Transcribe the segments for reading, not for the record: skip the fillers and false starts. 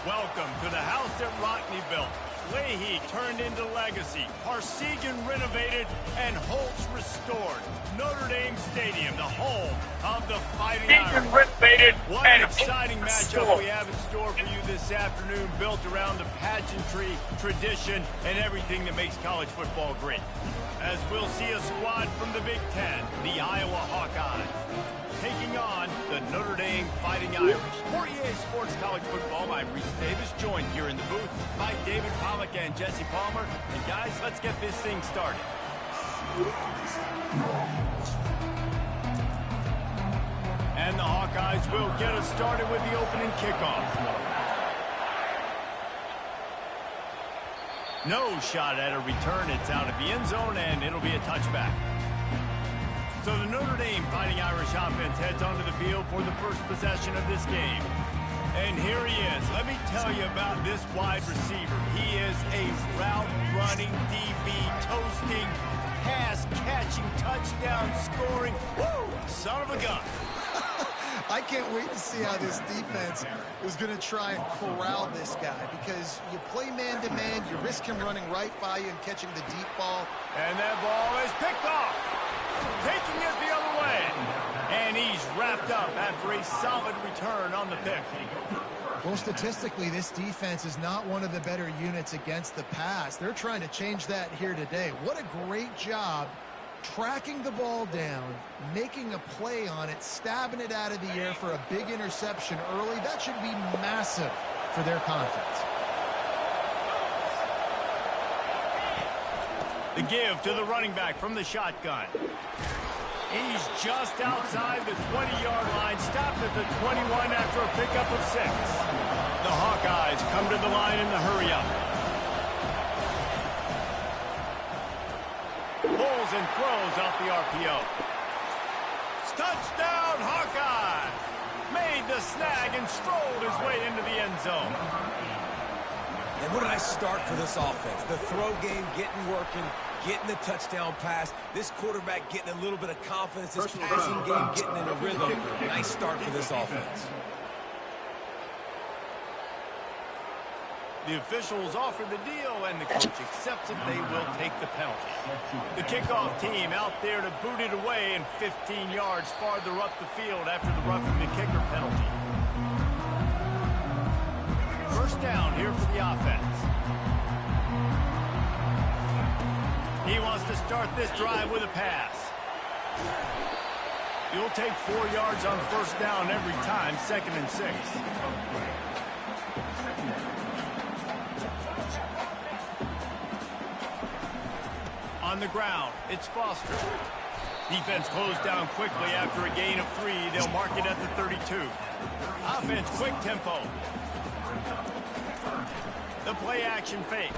Welcome to the house that Rockney built. Leahy turned into legacy. Parsegan renovated and Holtz restored. Notre Dame Stadium, the home of the Fighting Irish. What an exciting matchup we have in store for you this afternoon, built around the pageantry, tradition, and everything that makes college football great. As we'll see a squad from the Big Ten, the Iowa Hawkeyes, taking on the Notre Dame Fighting Irish. For EA Sports College Football, I'm Reese Davis, joined here in the booth by David Pollack and Jesse Palmer. And guys, let's get this thing started. And the Hawkeyes will get us started with the opening kickoff. No shot at a return. It's out of the end zone, and it'll be a touchback. So the Notre Dame Fighting Irish offense heads onto the field for the first possession of this game. And here he is. Let me tell you about this wide receiver. He is a route-running DB, toasting, pass-catching, touchdown-scoring, woo, son of a gun. I can't wait to see how this defense is going to try and corral this guy, because you play man-to-man, you risk him running right by you and catching the deep ball. And that ball is picked off, taking it the other way. And he's wrapped up after a solid return on the pick. Well, statistically, this defense is not one of the better units against the pass. They're trying to change that here today. What a great job tracking the ball down, making a play on it, stabbing it out of the air for a big interception early. That should be massive for their confidence. The give to the running back from the shotgun. He's just outside the 20-yard line, stopped at the 21 after a pickup of 6. The Hawkeyes come to the line in the hurry-up. Pulls and throws off the RPO. Touchdown, Hawkeye! Made the snag and strolled his way into the end zone. And what a nice start for this offense. The throw game getting working, getting the touchdown pass. This quarterback getting a little bit of confidence. This passing game getting in a rhythm. Nice start for this offense. The officials offer the deal, and the coach accepts it. They will take the penalty. The kickoff team out there to boot it away, and 15 yards farther up the field after the roughing the kicker penalty. First down here for the offense. He wants to start this drive with a pass. You'll take 4 yards on first down every time, 2nd and 6. On the ground, it's Foster. Defense closed down quickly after a gain of 3. They'll mark it at the 32. Offense, quick tempo. The play action fake.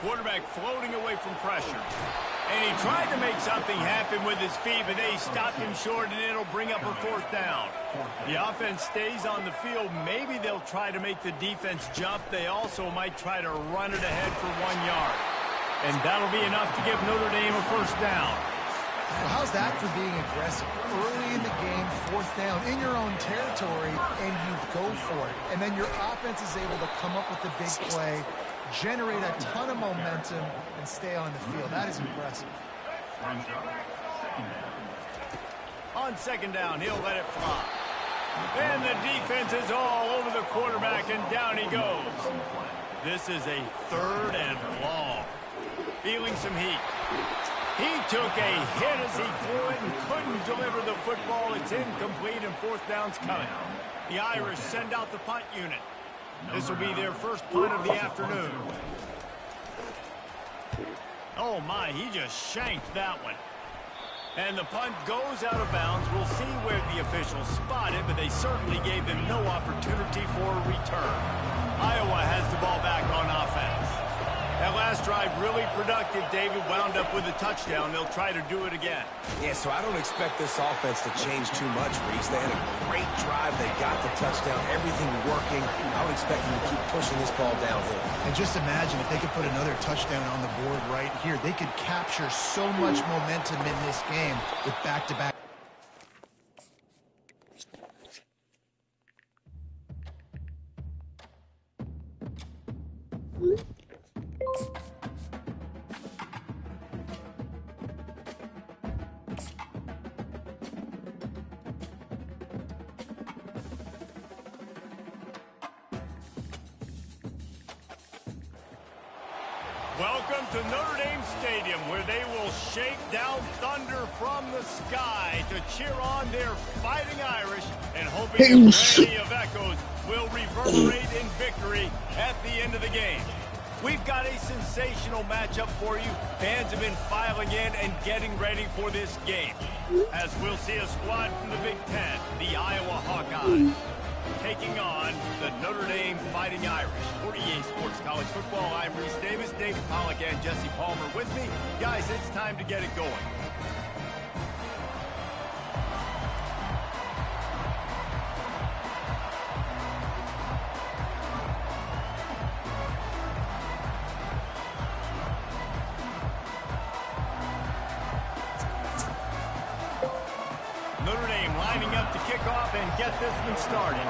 Quarterback floating away from pressure. And he tried to make something happen with his feet, but they stopped him short, and it'll bring up a 4th down. The offense stays on the field. Maybe they'll try to make the defense jump. They also might try to run it ahead for 1 yard. And that'll be enough to give Notre Dame a first down. Well, how's that for being aggressive? Early in the game, 4th down in your own territory, and you go for it. And then your offense is able to come up with the big play, generate a ton of momentum, and stay on the field. That is impressive. On 2nd down, he'll let it fly. And the defense is all over the quarterback, and down he goes. This is a 3rd and long. Feeling some heat. He took a hit as he threw it and couldn't deliver the football. It's incomplete, and 4th down's coming. The Irish send out the punt unit. This will be their first punt of the afternoon. Oh, my, he just shanked that one. And the punt goes out of bounds. We'll see where the officials spot it, but they certainly gave them no opportunity for a return. Iowa has the ball back on offense. That last drive really productive. David wound up with a touchdown. They'll try to do it again. Yeah, so I don't expect this offense to change too much, Reese. They had a great drive. They got the touchdown. Everything working. I would expect them to keep pushing this ball downhill. And just imagine if they could put another touchdown on the board right here. They could capture so much momentum in this game with back-to-back. Welcome to Notre Dame Stadium, where they will shake down thunder from the sky to cheer on their Fighting Irish and hoping a granny of echoes will reverberate in victory at the end of the game. We've got a sensational matchup for you. Fans have been filing in and getting ready for this game, as we'll see a squad from the Big Ten, the Iowa Hawkeyes, taking on the Notre Dame Fighting Irish. For EA Sports College Football, I'm Reese Davis, David Pollack, and Jesse Palmer with me. Guys, it's time to get it going. Notre Dame lining up to kick off and get this one started.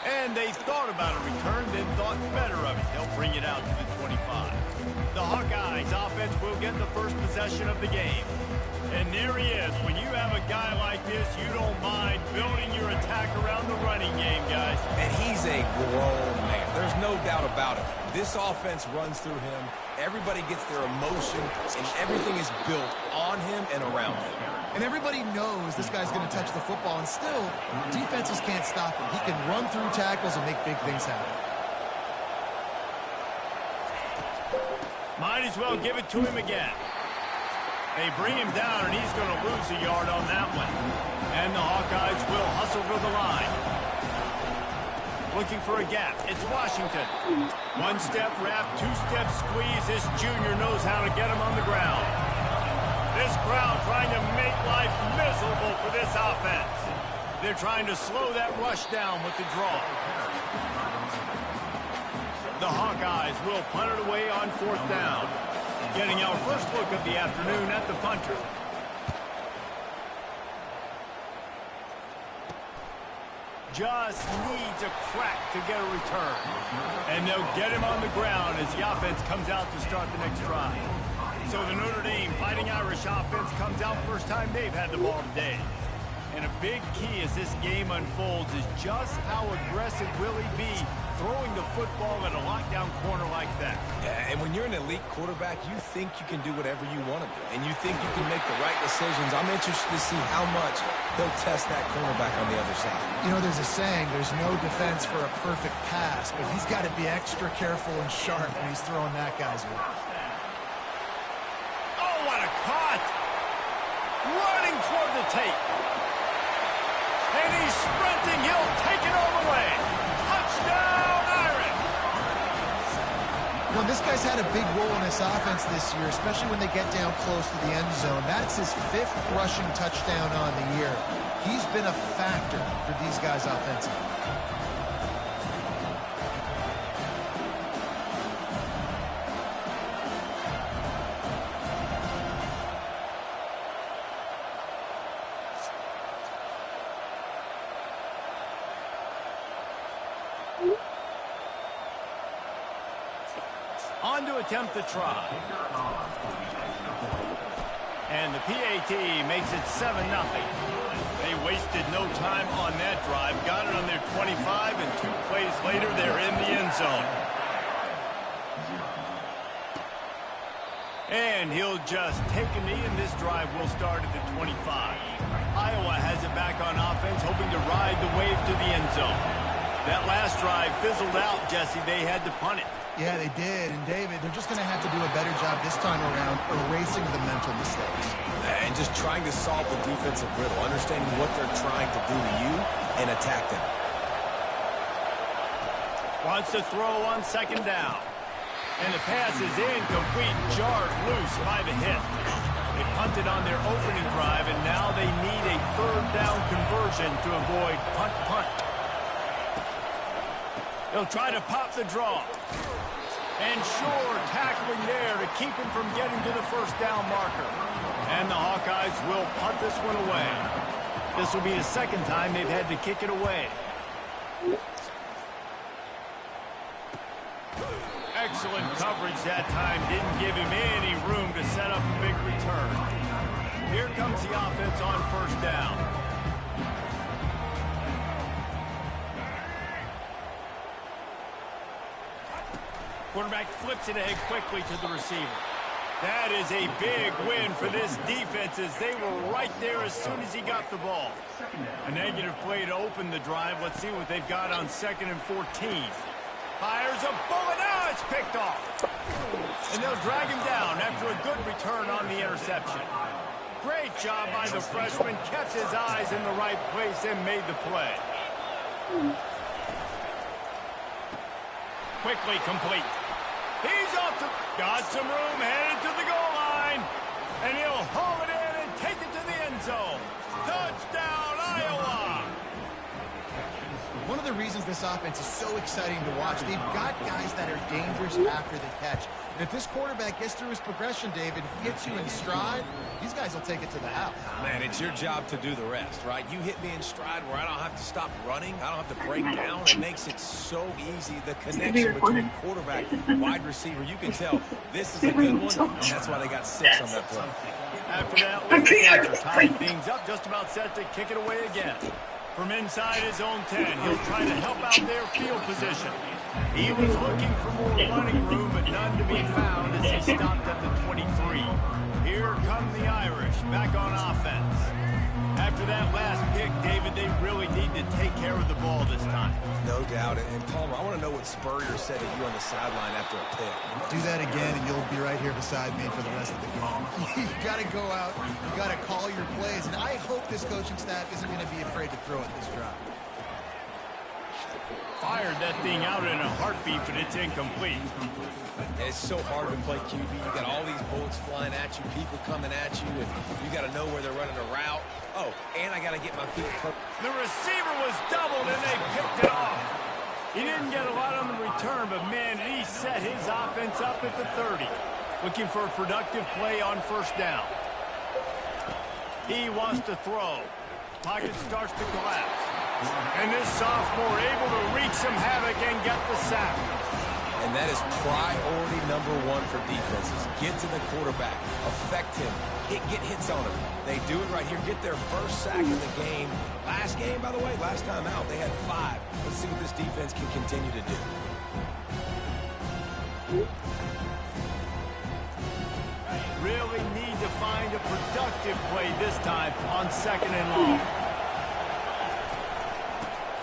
And they thought about a return, then thought better of it. They'll bring it out to the 25. The Hawkeyes offense will get the first possession of the game. And there he is. When you have a guy like this, you don't mind building your attack around the running game, guys. And he's a grown man. There's no doubt about it. This offense runs through him. Everybody gets their emotion, and everything is built on him and around him. And everybody knows this guy's going to touch the football, and still, defenses can't stop him. He can run through tackles and make big things happen. Might as well give it to him again. They bring him down, and he's going to lose a yard on that one. And the Hawkeyes will hustle to the line. Looking for a gap. It's Washington. One-step wrap, two-step squeeze. This junior knows how to get him on the ground. This crowd trying to make life miserable for this offense. They're trying to slow that rush down with the draw. The Hawkeyes will punt it away on 4th down. Getting our first look of the afternoon at the punter. Just needs a crack to get a return. And they'll get him on the ground as the offense comes out to start the next drive. So the Notre Dame Fighting Irish offense comes out first time they've had the ball today. And a big key as this game unfolds is just how aggressive will he be throwing the football at a lockdown corner like that. Yeah, and when you're an elite quarterback, you think you can do whatever you want to do, and you think you can make the right decisions. I'm interested to see how much he'll test that cornerback on the other side. You know, there's a saying, there's no defense for a perfect pass, but he's got to be extra careful and sharp when he's throwing that guy's way. Oh, what a cut! Running toward the tape. And he's sprinting. He'll take it all the way. Touchdown, Irish! Well, this guy's had a big role in this offense this year, especially when they get down close to the end zone. That's his 5th rushing touchdown on the year. He's been a factor for these guys offensively. On to attempt the try. And the PAT makes it 7-0. They wasted no time on that drive. Got it on their 25, and 2 plays later, they're in the end zone. And he'll just take a knee, and this drive will start at the 25. Iowa has it back on offense, hoping to ride the wave to the end zone. That last drive fizzled out, Jesse. They had to punt it. Yeah, they did. And, David, they're just going to have to do a better job this time around erasing the mental mistakes. And just trying to solve the defensive riddle, understanding what they're trying to do to you and attack them. Wants to throw on 2nd down. And the pass is incomplete, jarred loose by the hit. They punted on their opening drive, and now they need a 3rd down conversion to avoid punt. They'll try to pop the draw. And sure, tackling there to keep him from getting to the 1st down marker. And the Hawkeyes will punt this one away. This will be the 2nd time they've had to kick it away. Excellent coverage that time. Didn't give him any room to set up a big return. Here comes the offense on 1st down. Quarterback flips it ahead quickly to the receiver. That is a big win for this defense as they were right there as soon as he got the ball. A negative play to open the drive. Let's see what they've got on 2nd and 14. Fires a bullet. Now it's picked off. And they'll drag him down after a good return on the interception. Great job by the freshman. Kept his eyes in the right place and made the play. Quickly complete. He's off to... Got some room, headed to the goal line. And he'll haul it in and take it to the end zone. Touchdown, Iowa! One of the reasons this offense is so exciting to watch, they've got guys that are dangerous after the catch. And if this quarterback gets through his progression, David, hits you in stride, these guys will take it to the house. Man, it's your job to do the rest, right? You hit me in stride where I don't have to stop running. I don't have to break down. It makes it so easy. The connection between quarterback and wide receiver, you can tell this is a good one, and that's why they got 6 on that play. After that, legislature tying things up, just about set to kick it away again. From inside his own 10, he'll try to help out their field position. He was looking for more running room, but none to be found as he stopped at the 23. Here come the Irish, back on offense. After that last pick, David, they really need to take care of the ball this time. No doubt. And Palmer, I want to know what Spurrier said to you on the sideline after a pick. Do that again, and you'll be right here beside me for the rest of the game. You got to go out. You got to call your plays. And I hope this coaching staff isn't going to be afraid to throw at this drive. Fired that thing out in a heartbeat, but it's incomplete. And it's so hard to play QB. You got all these bullets flying at you, people coming at you, and you got to know where they're running a route. Oh, and I got to get my feet put. The receiver was doubled, and they picked it off. He didn't get a lot on the return, but, man, he set his offense up at the 30. Looking for a productive play on 1st down. He wants to throw. Pocket starts to collapse. And this sophomore able to wreak some havoc and get the sack. And that is priority #1 for defenses. Get to the quarterback. Affect him. Get hits on him. They do it right here. Get their first sack of the game. Last game, by the way, last time out, they had 5. Let's see what this defense can continue to do. Really need to find a productive play this time on 2nd and long.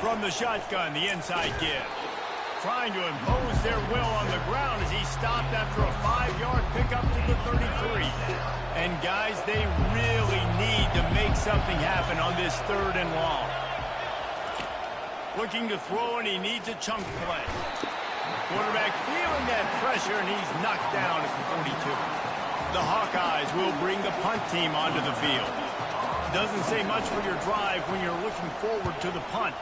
From the shotgun, the inside give. Trying to impose their will on the ground as he stopped after a 5-yard pickup to the 33. And, guys, they really need to make something happen on this 3rd and long. Looking to throw, and he needs a chunk play. Quarterback feeling that pressure, and he's knocked down at the 42. The Hawkeyes will bring the punt team onto the field. Doesn't say much for your drive when you're looking forward to the punt.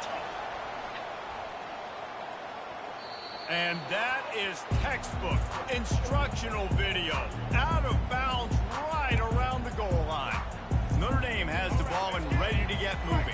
And that is textbook instructional video. Out of bounds right around the goal line. Notre Dame has the ball and ready to get moving.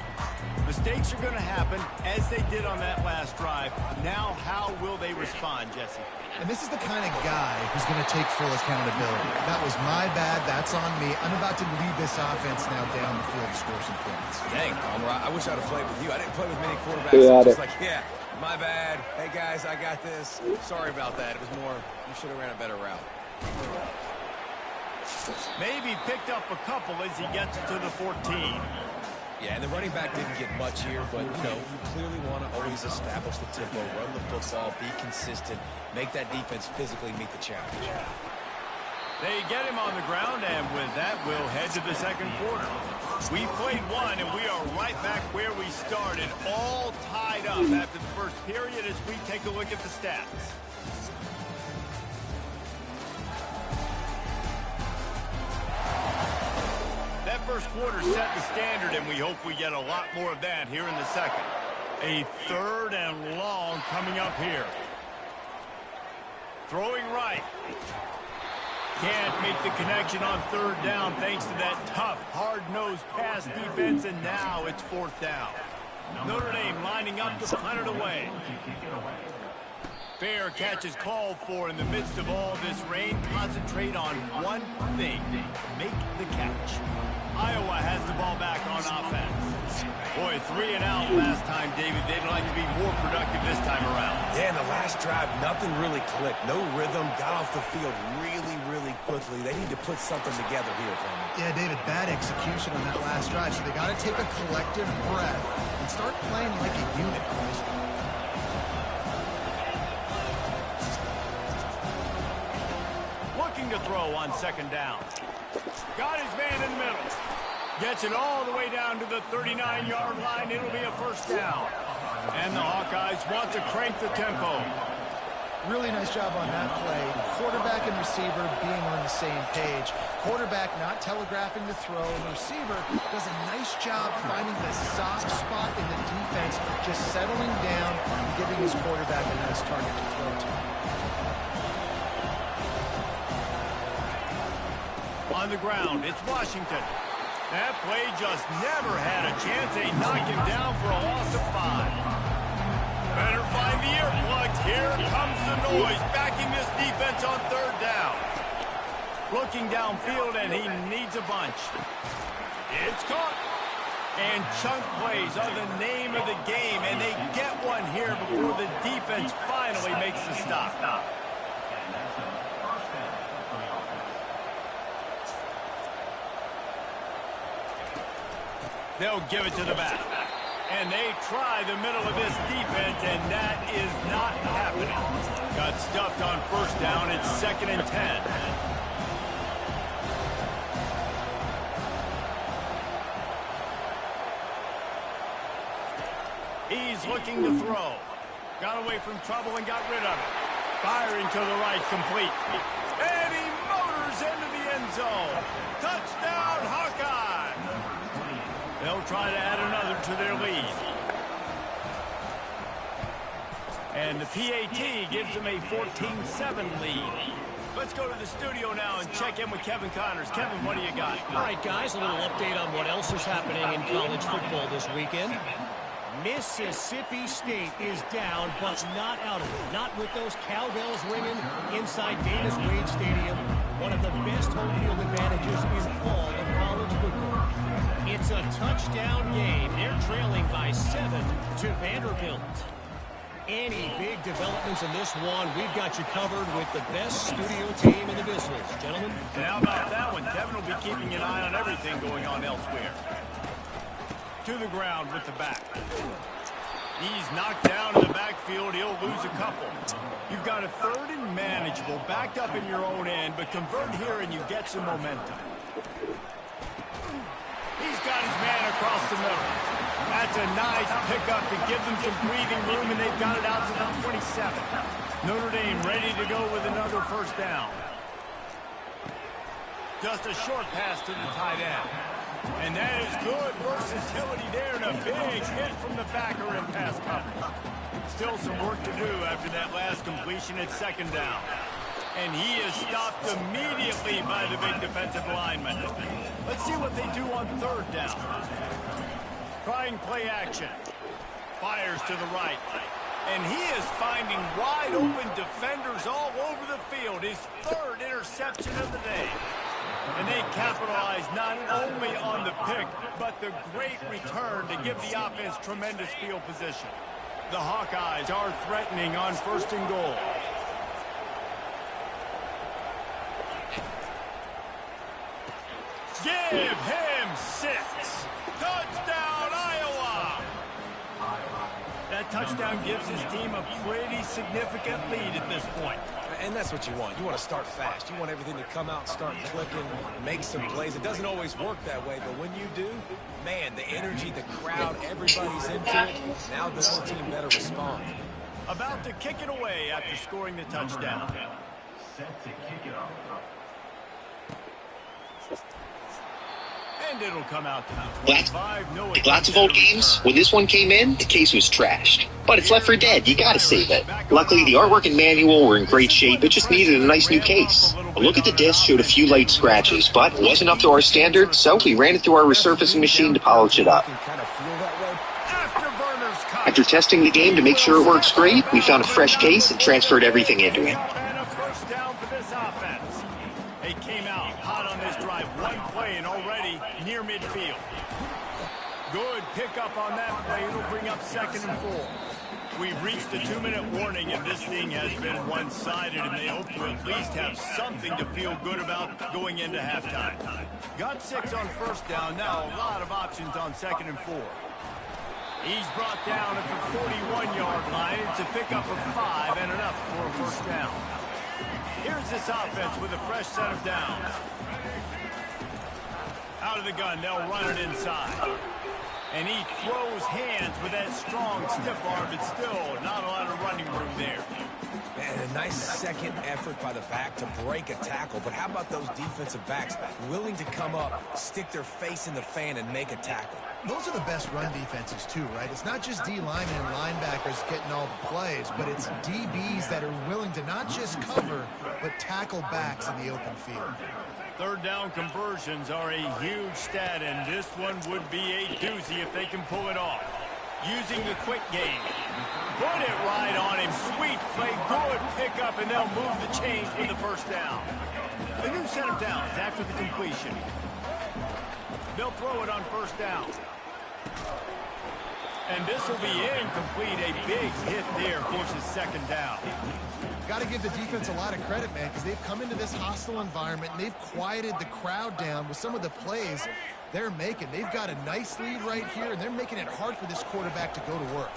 Mistakes are going to happen as they did on that last drive. Now how will they respond, Jesse? And this is the kind of guy who's going to take full accountability. That was my bad. That's on me. I'm about to lead this offense now down the field to score some points. Dang, Palmer, I wish I'd have played with you. I didn't play with many quarterbacks. Just like, yeah, my bad. Hey, guys, I got this. Sorry about that. It was more, you should have ran a better route. Maybe picked up a couple as he gets to the 14. Yeah, and the running back didn't get much here, but, you know, you clearly want to always establish the tempo, run the football, be consistent, make that defense physically meet the challenge. They get him on the ground, and with that, we'll head to the 2nd quarter. We played 1, and we are right back where we started, all tied up after the 1st period as we take a look at the stats. That 1st quarter set the standard, and we hope we get a lot more of that here in the 2nd. A 3rd and long coming up here. Throwing right. Can't make the connection on 3rd down thanks to that tough, hard-nosed pass defense, and now it's 4th down. Notre Dame lining up to punt it away. Fair catch is called for in the midst of all this rain. Concentrate on one thing. Make the catch. Iowa has the ball back on offense. Boy, 3 and out last time, David. They'd like to be more productive this time around. Yeah, in the last drive, nothing really clicked. No rhythm. Got off the field really quickly. They need to put something together here, Coleman. Yeah, David, bad execution on that last drive. So they got to take a collective breath and start playing like a unit, boys. Looking to throw on second down. Got his man in the middle. Gets it all the way down to the 39-yard line. It'll be a first down. And the Hawkeyes want to crank the tempo. Really nice job on that play. Quarterback and receiver being on the same page. Quarterback not telegraphing the throw, and the receiver does a nice job finding the soft spot in the defense, just settling down and giving his quarterback a nice target to throw to. On the ground, it's Washington. That play just never had a chance. They knock him down for a loss of 5. Better find the earplugs. Here comes the noise, backing this defense on third down. Looking downfield, and he needs a bunch. It's caught. And chunk plays are the name of the game, and they get one here before the defense finally makes the stop. They'll give it to the back. And they try the middle of this defense, and that is not happening. Got stuffed on first down. It's 2nd and 10. He's looking to throw. Got away from trouble and got rid of it. Firing to the right, complete. And he motors into the end zone. Touchdown, Hawkeye! They'll try to add another to their lead. And the PAT gives them a 14-7 lead. Let's go to the studio now and check in with Kevin Connors. Kevin, what do you got? All right, guys, a little update on what else is happening in college football this weekend. Mississippi State is down, but not out of it. Not with those cowbells ringing inside Davis-Wade Stadium. One of the best home field advantages in all of college football. It's a touchdown game. They're trailing by 7 to Vanderbilt. Any big developments in this one, we've got you covered with the best studio team in the business. Gentlemen? And how about that one? Kevin will be keeping an eye on everything going on elsewhere. To the ground with the back. He's knocked down in the backfield. He'll lose a couple. You've got a 3rd and manageable, backed up in your own end, but convert here and you get some momentum. He's got his man across the middle. That's a nice pickup to give them some breathing room, and they've got it out to the 27. Notre Dame ready to go with another first down. Just a short pass to the tight end. And that is good versatility there, and a big hit from the backer in pass coverage. Still some work to do after that last completion at 2nd down. And he is stopped immediately by the big defensive lineman. Let's see what they do on 3rd down. Trying play action. Fires to the right. And he is finding wide open defenders all over the field. His 3rd interception of the day. And they capitalize not only on the pick, but the great return to give the offense tremendous field position. The Hawkeyes are threatening on 1st and goal. Give him 6. Touchdown, Iowa! That touchdown gives his team a pretty significant lead at this point. And that's what you want. You want to start fast. You want everything to come out and start clicking, make some plays. It doesn't always work that way, but when you do, man, the energy, the crowd, everybody's into it. Now the other team better respond. About to kick it away after scoring the touchdown. Set to kick it off. And it'll come out to the 25. Lots of old games. When this one came in, the case was trashed. But it's left for dead. You gotta save it. Luckily, the artwork and manual were in great shape. It just needed a nice new case. A look at the disc showed a few light scratches, but it wasn't up to our standards, so we ran it through our resurfacing machine to polish it up. Afterburners come. After testing the game to make sure it works great, we found a fresh case and transferred everything into it. And a first down for this offense. They came out hot on this drive. One play and already near midfield. Good pickup on that play. It'll bring up 2nd and 4. We've reached the 2-minute warning, and this thing has been one-sided, and they hope to at least have something to feel good about going into halftime. Got 6 on first down. Now a lot of options on 2nd and 4. He's brought down at the 41-yard line. It's a pickup of 5 and enough for a first down. Here's this offense with a fresh set of downs. Out of the gun, they'll run it inside. And he throws hands with that strong, stiff arm, but still not a lot of running room there. Man, a nice second effort by the back to break a tackle. But how about those defensive backs willing to come up, stick their face in the fan, and make a tackle? Those are the best run defenses, too, right? It's not just D linemen and linebackers getting all the plays, but it's DBs that are willing to not just cover, but tackle backs in the open field. Third down conversions are a huge stat, and this one would be a doozy if they can pull it off. Using the quick game. Put it right on him. Sweet play. Good pickup, and they'll move the chains with the first down. A new set of downs after the completion. They'll throw it on first down. And this will be incomplete. A big hit there forces 2nd down. Got to give the defense a lot of credit, man, because they've come into this hostile environment and they've quieted the crowd down with some of the plays they're making. They've got a nice lead right here, and they're making it hard for this quarterback to go to work.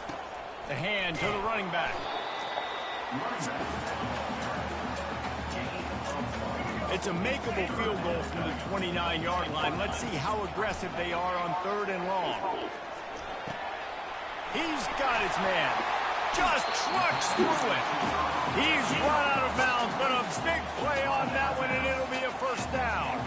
The hand to the running back. It's a makeable field goal from the 29-yard line. Let's see how aggressive they are on 3rd and long. He's got his man. Just trucks through it. He's run out of bounds, but a big play on that one, and it'll be a first down.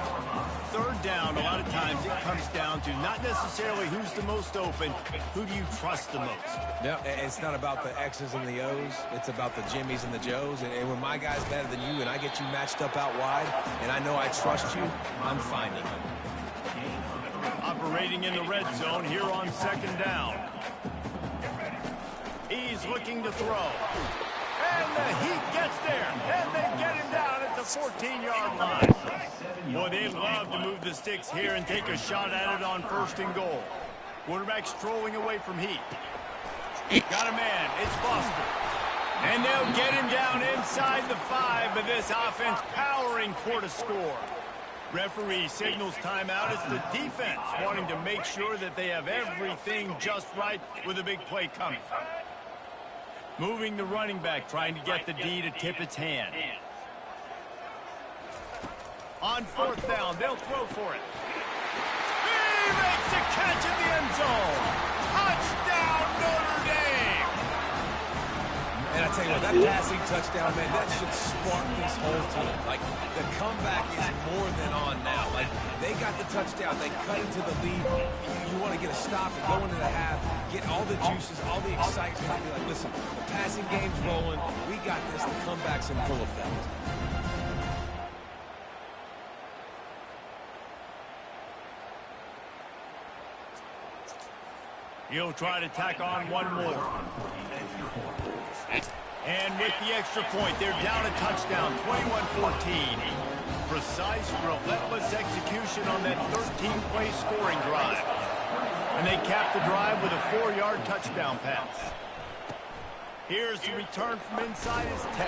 3rd down, a lot of times it comes down to not necessarily who's the most open, who do you trust the most? No, it's not about the X's and the O's. It's about the Jimmys and the Joes. And when my guy's better than you and I get you matched up out wide, and I know I trust you, I'm finding him. Operating in the red zone here on 2nd down. He's looking to throw. And the heat gets there. And they get him down at the 14-yard line. Boy, they'd love to move the sticks here and take a shot at it on 1st and goal. Quarterback strolling away from heat. Got a man. It's Foster. And they'll get him down inside the 5, but this offense powering for to score. Referee signals timeout. It's the defense wanting to make sure that they have everything just right with a big play coming. Moving the running back, trying to get the D to tip its hand. On 4th down, they'll throw for it. He makes a catch in the end zone. Touchdown, Notre Dame! And I tell you what, that passing touchdown, man, that should spark this whole team. Like, the comeback is more than on now. Like, they got the touchdown. They cut into the lead. You want to get a stop and go into the half, get all the juices, all the excitement, and be like, listen, the passing game's rolling. We got this. The comeback's in full effect. He'll try to tack on one more. And with the extra point, they're down a touchdown, 21-14. Precise, relentless execution on that 13-play scoring drive. And they cap the drive with a 4-yard touchdown pass. Here's the return from inside his 10.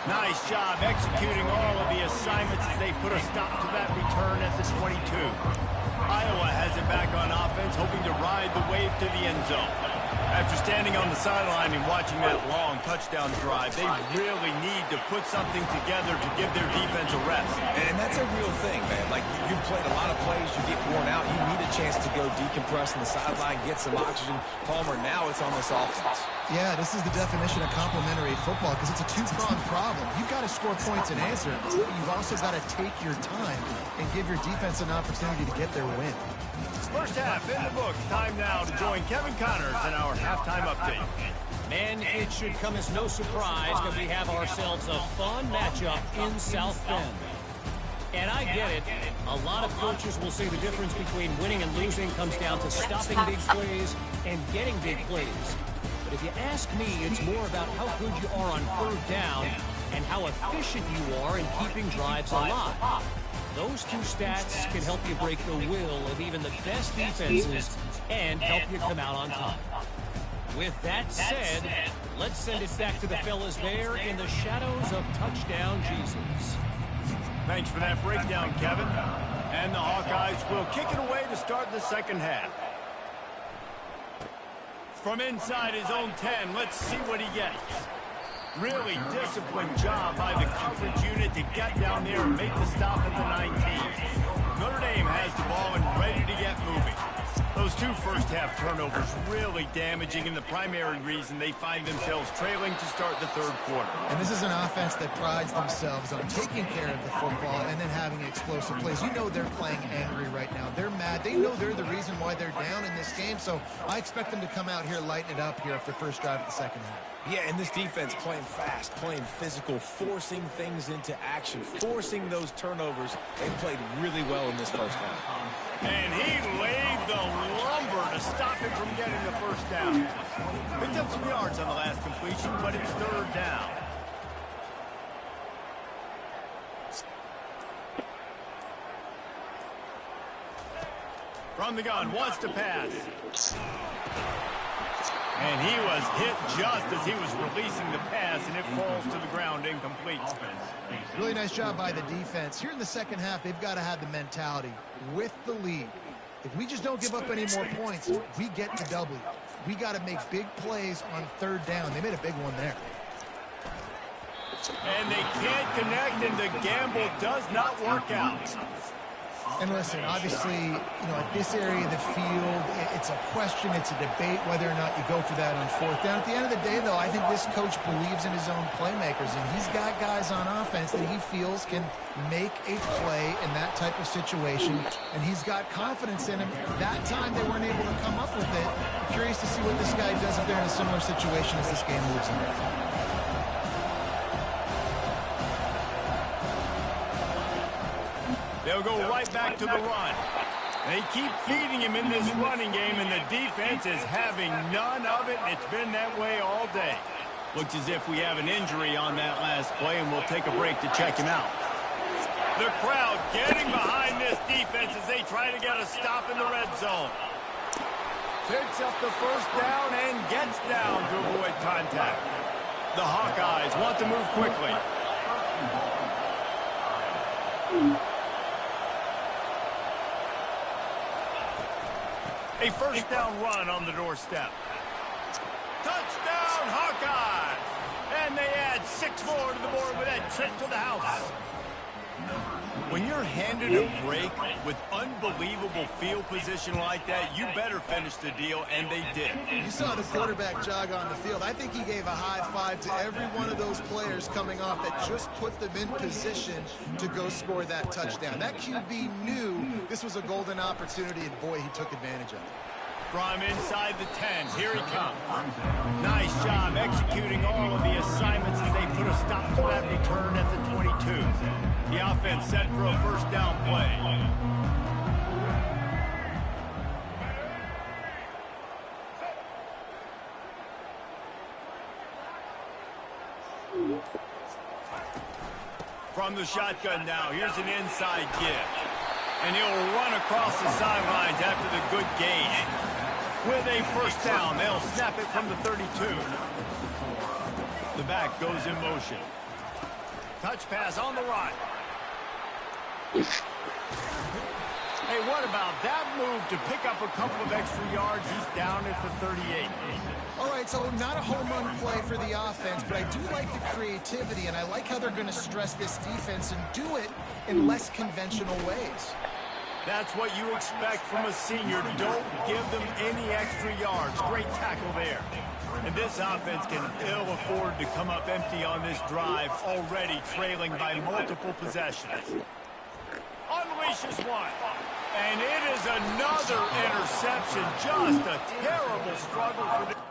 Nice job executing all of the assignments as they put a stop to that return at the 22. Iowa has it back on offense, hoping to ride the wave to the end zone. After standing on the sideline and watching that long touchdown drive, they really need to put something together to give their defense a rest. And that's a real thing, man. Like, you played a lot of plays, you get worn out, you need a chance to go decompress on the sideline, get some oxygen. Palmer, now it's on this offense. Yeah, this is the definition of complementary football because it's a two-pronged problem. You've got to score points and answer, but you've also got to take your time and give your defense an opportunity to get their win. First half in the books. Time now to join Kevin Connors in our halftime update. And it should come as no surprise that we have ourselves a fun matchup in South Bend. And I get it. A lot of coaches will say the difference between winning and losing comes down to stopping big plays and getting big plays. If you ask me, it's more about how good you are on third down and how efficient you are in keeping drives alive. Those two stats can help you break the will of even the best defenses and help you come out on top. With that said, let's send it back to the fellas there in the shadows of touchdown Jesus. Thanks for that breakdown, Kevin. And the Hawkeyes will kick it away to start the second half. From inside his own 10, let's see what he gets. Really disciplined job by the coverage unit to get down there and make the stop at the 19. Notre Dame has the ball and ready to get moving. Those two first-half turnovers really damaging, and the primary reason they find themselves trailing to start the third quarter. And this is an offense that prides themselves on taking care of the football and then having explosive plays. You know they're playing angry right now. They're mad. They know they're the reason why they're down in this game, so I expect them to come out here, lighten it up here after first drive of the second half. Yeah, and this defense playing fast, playing physical, forcing things into action, forcing those turnovers. They played really well in this first half. And he laid the lumber to stop him from getting the first down. Picked up some yards on the last completion, but it's third down. From the gun, wants to pass. And he was hit just as he was releasing the pass, and it falls to the ground incomplete. Really nice job by the defense. Here in the second half, they've got to have the mentality with the lead. If we just don't give up any more points, we get to W. We got to make big plays on third down. They made a big one there. And they can't connect, and the gamble does not work out. And listen, obviously, you know, at this area of the field, it's a question, it's a debate whether or not you go for that on fourth down. At the end of the day, though, I think this coach believes in his own playmakers, and he's got guys on offense that he feels can make a play in that type of situation, and he's got confidence in him. That time they weren't able to come up with it. I'm curious to see what this guy does if they're in a similar situation as this game moves on. They'll go right back to the run. They keep feeding him in this running game, and the defense is having none of it, and it's been that way all day. Looks as if we have an injury on that last play, and we'll take a break to check him out. The crowd getting behind this defense as they try to get a stop in the red zone. Picks up the first down and gets down to avoid contact. The Hawkeyes want to move quickly. A first down run on the doorstep. Touchdown, Hawkeye! And they add 6 more to the board with that trip to the house. When you're handed a break with unbelievable field position like that, you better finish the deal, and they did. You saw the quarterback jog on the field. I think he gave a high five to every one of those players coming off that just put them in position to go score that touchdown. That QB knew this was a golden opportunity, and boy, he took advantage of it. From inside the 10, here he comes. Nice job executing all of the assignments as they put a stop to that return at the 22. The offense set for a first down play. From the shotgun now, here's an inside give. And he'll run across the sidelines after the good gain. With a first down, they'll snap it from the 32. The back goes in motion. Touch pass on the run. Hey, what about that move to pick up a couple of extra yards? He's down at the 38. All right, so not a home run play for the offense, but I do like the creativity, and I like how they're going to stress this defense and do it in less conventional ways. That's what you expect from a senior. Don't give them any extra yards. Great tackle there. And this offense can ill afford to come up empty on this drive, already trailing by multiple possessions. Unleashes one. And it is another interception. Just a terrible struggle for the...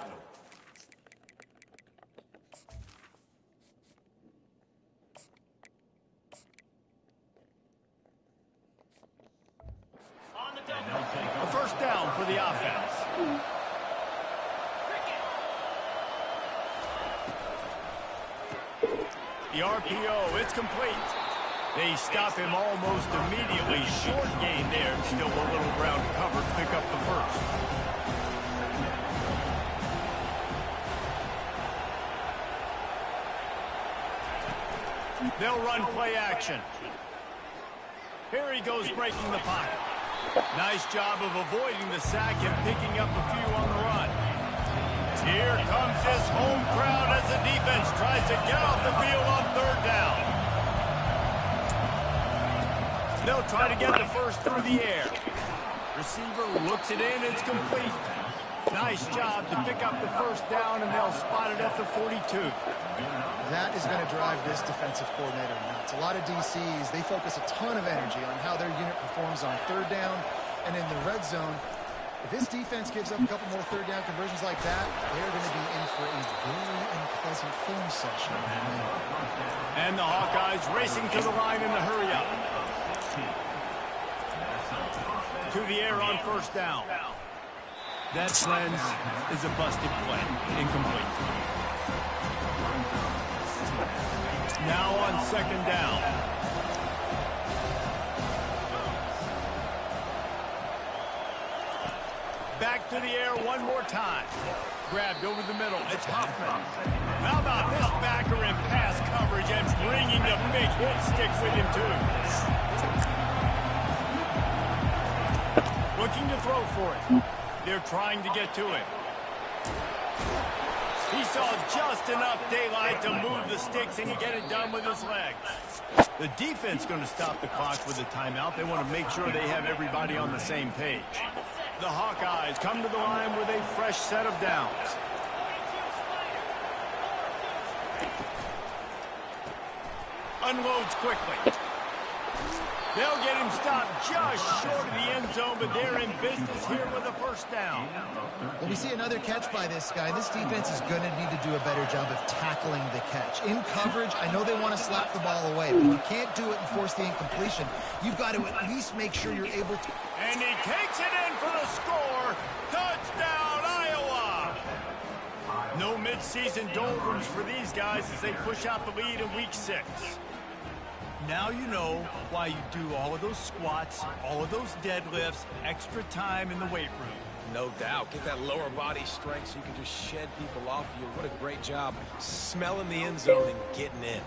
A first down for the offense. The RPO, it's complete. They stop him almost immediately. Short gain there. Still a little ground covered. Pick up the first. They'll run play action. Here he goes breaking the pocket. Nice job of avoiding the sack and picking up a few on the run. Here comes his home crowd as the defense tries to get off the field on third down. They'll try to get the first through the air. Receiver looks it in. It's complete. Nice job to pick up the first down, and they'll spot it at the 42. That is going to drive this defensive coordinator nuts. A lot of DCs, they focus a ton of energy on how their unit performs on third down and in the red zone. If this defense gives up a couple more third down conversions like that, they're going to be in for a very unpleasant film session. And the Hawkeyes racing to the line in the hurry up. To the air on first down. That, friends, is a busted play. Incomplete. Now on second down. Back to the air one more time. Grabbed over the middle. It's Hoffman. How about this backer in pass coverage and bringing the big hit stick with him, too. Looking to throw for it. They're trying to get to him. He saw just enough daylight to move the sticks and get it done with his legs. The defense going to stop the clock with a timeout. They want to make sure they have everybody on the same page. The Hawkeyes come to the line with a fresh set of downs. Unloads quickly. They'll get him stopped just short of the end zone, but they're in business here with a first down. Well, we see another catch by this guy. This defense is going to need to do a better job of tackling the catch. In coverage, I know they want to slap the ball away, but you can't do it and force the incompletion. You've got to at least make sure you're able to. And he takes it in for the score. Touchdown, Iowa! No midseason doldrums for these guys as they push out the lead in week 6. Now you know why you do all of those squats, all of those deadlifts, extra time in the weight room. No doubt. Get that lower body strength so you can just shed people off you. What a great job smelling the end zone and getting in.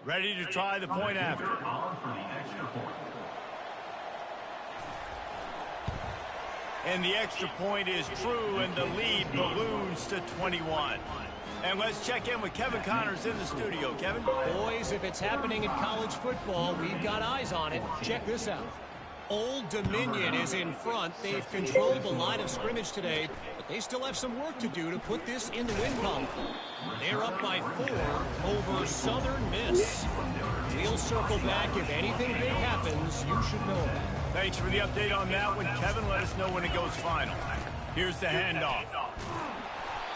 Ready to try the point after. And the extra point is true, and the lead balloons to 21. And let's check in with Kevin Connors in the studio. Kevin? Boys, if it's happening in college football, we've got eyes on it. Check this out. Old Dominion is in front. They've controlled the line of scrimmage today, but they still have some work to do to put this in the win column. They're up by 4 over Southern Miss. We'll circle back. If anything big happens, you should know that. Thanks for the update on that one, Kevin. Let us know when it goes final. Here's the handoff.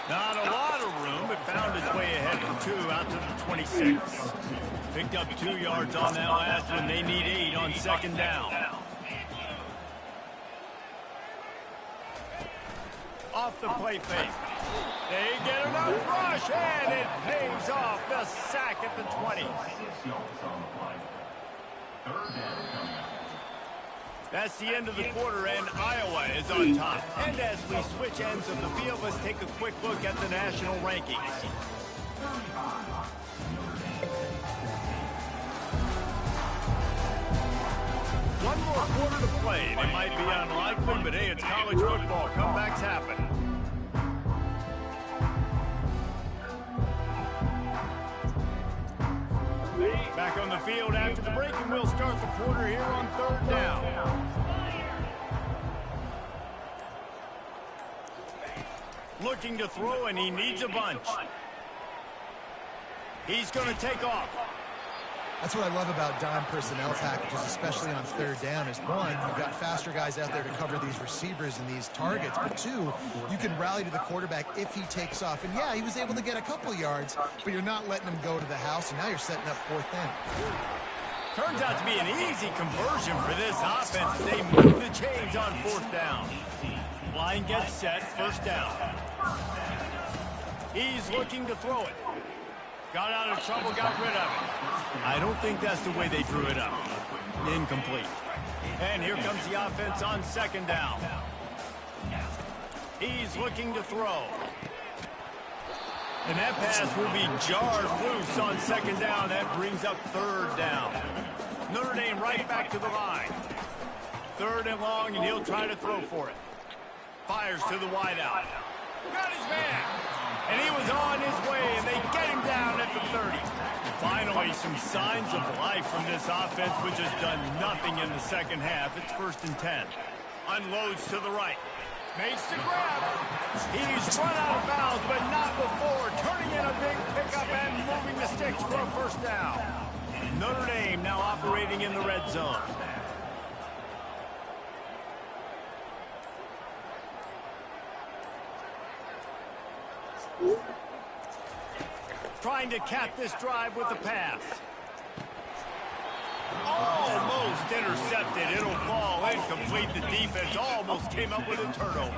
Not a lot of room. It found its way ahead for 2 out to the 26. Picked up 2 yards on that last one. They need 8 on second down. Off the play fake. They get enough rush, and it pays off. The sack at the 20. That's the end of the quarter, and Iowa is on top. And as we switch ends of the field, let's take a quick look at the national rankings. One more quarter to play, and it might be unlikely, but hey, it's college football. Comebacks happen. Back on the field after the break, and we'll start the quarter here on third down. Looking to throw, and he needs a bunch. He's going to take off. That's what I love about dime personnel packages, especially on third down, is one, you've got faster guys out there to cover these receivers and these targets, but 2, you can rally to the quarterback if he takes off. And yeah, he was able to get a couple yards, but you're not letting him go to the house, and now you're setting up 4th down. Turns out to be an easy conversion for this offense. They move the chains on 4th down. Line gets set, 1st down. He's looking to throw it. Got out of trouble, got rid of it. I don't think that's the way they drew it up. Incomplete. And here comes the offense on 2nd down. He's looking to throw. And that pass will be jarred loose on 2nd down. That brings up 3rd down. Notre Dame right back to the line. 3rd and long, and he'll try to throw for it. Fires to the wideout. Got his man. And he was on his way, and they get him down at the 30. Finally, some signs of life from this offense, which has done nothing in the 2nd half. It's 1st and 10. Unloads to the right. Makes the grab. He's run out of bounds, but not before. Turning in a big pickup and moving the sticks for a 1st down. Notre Dame now operating in the red zone. Trying to cap this drive with the pass. Almost intercepted. It'll fall incomplete. The defense almost came up with a turnover.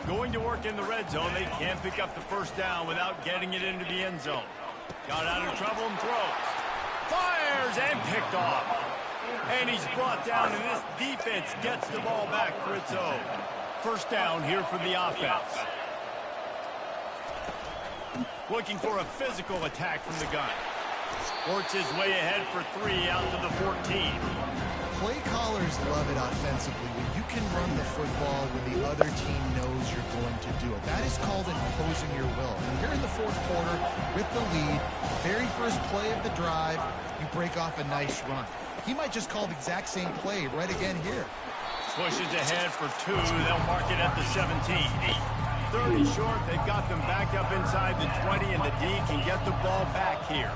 Going to work in the red zone. They can't pick up the 1st down without getting it into the end zone. Got out of trouble and throws. Fires and picked off. And he's brought down, and this defense gets the ball back for its own. 1st down here for the offense. Looking for a physical attack from the gun. Works his way ahead for 3 out to the 14. Play callers love it offensively when you can run the football when the other team knows you're going to do it. That is called imposing your will. And here in the 4th quarter with the lead, very first play of the drive, you break off a nice run. He might just call the exact same play right again here. Pushes ahead for 2. They'll mark it at the 17. 30 short. They've got them backed up inside the 20, and the D can get the ball back here.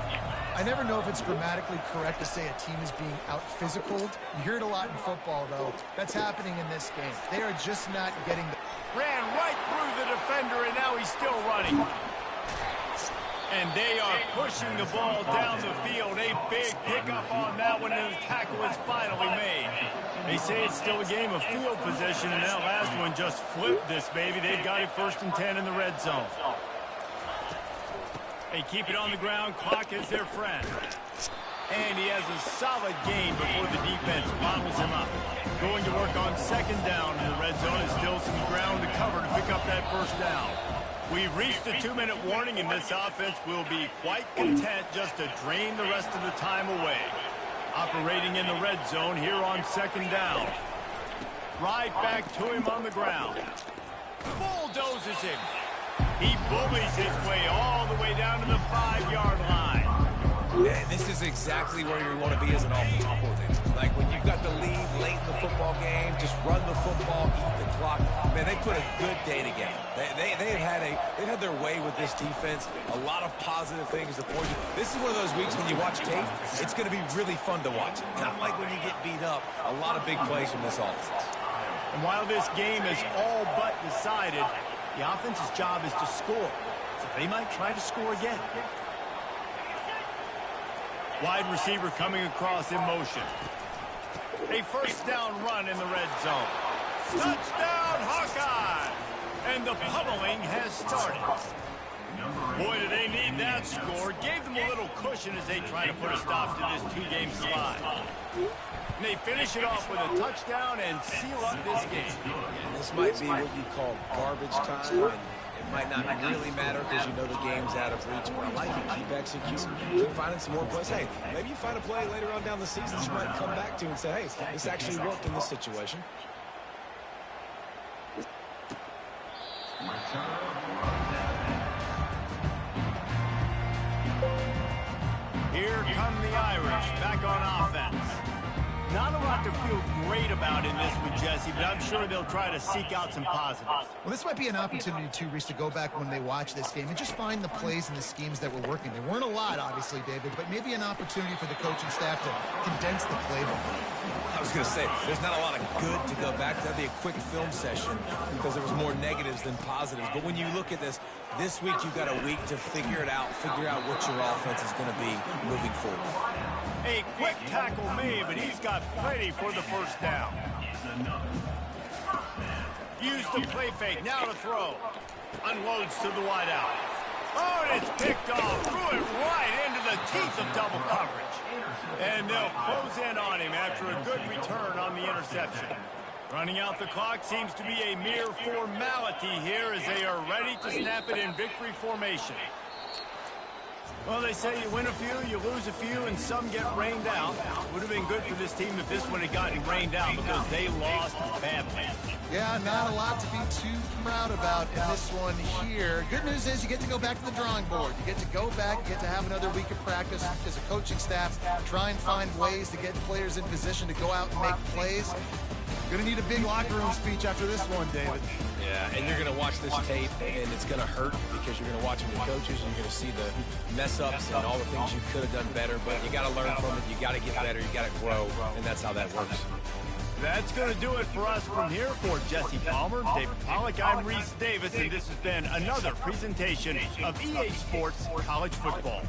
I never know if it's grammatically correct to say a team is being out-physicaled. You hear it a lot in football, though. That's happening in this game. They are just not getting the... Ran right through the defender, and now he's still running. And they are pushing the ball down the field. A big pickup on that one, and the tackle is finally made. They say it's still a game of field position, and that last one just flipped this baby. They've got it 1st and 10 in the red zone. They keep it on the ground. Clock is their friend. And he has a solid gain before the defense bottles him up. Going to work on 2nd down in the red zone. Is still some ground to cover to pick up that 1st down. We've reached the 2-minute warning, and this offense will be quite content just to drain the rest of the time away. Operating in the red zone here on 2nd down. Right back to him on the ground. Bulldozes him. He bullies his way all the way down to the 5-yard line. And this is exactly where you want to be as an offensive coordinator. Like when you've got the lead late in the football game, just run the football, eat the clock. Man, they put a good day together. They've had their way with this defense. A lot of positive things to point to. This is one of those weeks when you watch tape, it's going to be really fun to watch. Not like when you get beat up. A lot of big plays from this offense. And while this game is all but decided, the offense's job is to score. So they might try to score again. Wide receiver coming across in motion. A 1st down run in the red zone. Touchdown, Hawkeye! And the pummeling has started. Boy, do they need that score. Gave them a little cushion as they try to put a stop to this 2-game slide. And they finish it off with a touchdown and seal up this game. And this might be what you call garbage time. And it might not really matter because you know the game's out of reach. But I like it. Keep executing. Keep finding some more plays. Hey, maybe you find a play later on down the season that you might come back to and say, hey, this actually worked in this situation. Here come the Irish back on offense. Not a lot to feel great about in this one, Jesse, but I'm sure they'll try to seek out some positives. Well, this might be an opportunity, too, Reese, to go back when they watch this game and just find the plays and the schemes that were working. There weren't a lot, obviously, David, but maybe an opportunity for the coaching staff to condense the playbook. I was going to say, there's not a lot of good to go back to. That'd be a quick film session because there was more negatives than positives. But when you look at this week you've got a week to figure it out, figure out what your offense is going to be moving forward. A quick tackle made, but he's got plenty for the 1st down. Use the play fake. Now to throw. Unloads to the wideout. Oh, and it's picked off. Threw it right into the teeth of double coverage. And they'll close in on him after a good return on the interception. Running out the clock seems to be a mere formality here as they are ready to snap it in victory formation. Well, they say you win a few, you lose a few, and some get rained out. Would have been good for this team if this one had gotten rained out because they lost badly. Yeah, not a lot to be too proud about in this one here. Good news is you get to go back to the drawing board. You get to go back, you get to have another week of practice as a coaching staff, try and find ways to get players in position to go out and make plays. Going to need a big locker room speech after this one, David. Yeah, and you're going to watch this tape, and it's going to hurt because you're going to watch them with coaches, and you're going to see the mess-ups and all the things you could have done better, but you got to learn from it, you got to get better, you got to grow, and that's how that works. That's going to do it for us from here. For Jesse Palmer, David Pollack, I'm Reese Davis, and this has been another presentation of EA Sports College Football.